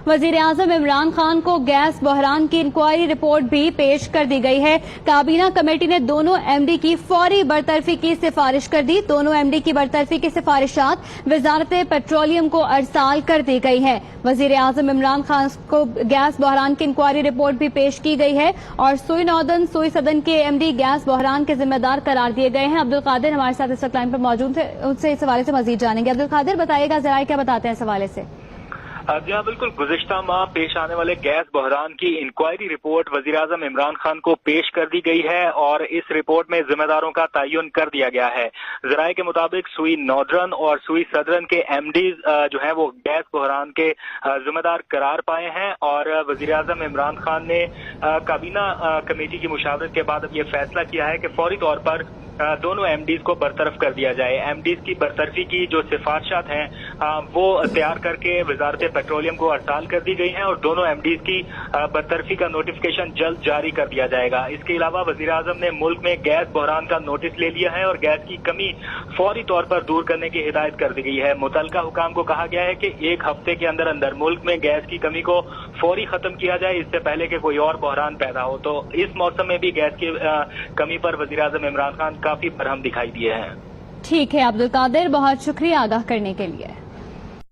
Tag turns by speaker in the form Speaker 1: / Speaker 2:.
Speaker 1: वजीर आजम इमरान खान को गैस बहरान की इंक्वायरी रिपोर्ट भी पेश कर दी गई है। काबीना कमेटी ने दोनों एमडी की फौरी बरतरफी की सिफारिश कर दी। दोनों एमडी की बरतरफी की सिफारिशात वजारत पेट्रोलियम को अरसाल कर दी गई है। वजीर आजम इमरान खान को गैस बहरान की इंक्वायरी रिपोर्ट भी पेश की गई है और सुई नॉर्दर्न सुई सदन के एमडी गैस बहरान के जिम्मेदार करार दिए गए हैं। अब्दुल कादिर हमारे साथ इस वक्त लाइन पर मौजूद है, उनसे इस हवाले से मजीद जानेंगे। अब्दुल कादिर, बताइएगा जरा क्या बताते हैं इस हवाले से।
Speaker 2: जी हाँ, बिल्कुल। गुज़िश्ता माह पेश आने वाले गैस बहरान की इंक्वायरी रिपोर्ट वज़ीर आज़म इमरान खान को पेश कर दी गई है और इस रिपोर्ट में जिम्मेदारों का तयन कर दिया गया है। ज़राए के मुताबिक सुई नॉर्दर्न और सुई सदर्न के एमडीज जो है वो गैस बहरान के जिम्मेदार करार पाए हैं और वज़ीर आज़म इमरान खान ने काबीना कमेटी की मुशावरत के बाद अब ये फैसला किया है कि फौरी तौर पर दोनों एमडीज को बरतरफ कर दिया जाए। एमडीज की बरतरफी की जो सिफारिशात हैं वो तैयार करके वजारत पेट्रोलियम को अरसाल कर दी गई हैं और दोनों एमडीज की बरतरफी का नोटिफिकेशन जल्द जारी कर दिया जाएगा। इसके अलावा वजीर आजम ने मुल्क में गैस बहरान का नोटिस ले लिया है और गैस की कमी फौरी तौर पर दूर करने की हिदायत कर दी गई है। मुतलका हुकाम को कहा गया है कि एक हफ्ते के अंदर अंदर मुल्क में गैस की कमी को फौरी खत्म किया जाए, इससे पहले कि कोई और बहरान पैदा हो। तो इस मौसम में भी गैस की कमी पर वजीर आजम इमरान खान काफी बरहम दिखाई दिए हैं।
Speaker 1: ठीक है अब्दुल कादिर, बहुत शुक्रिया आगाह करने के लिए।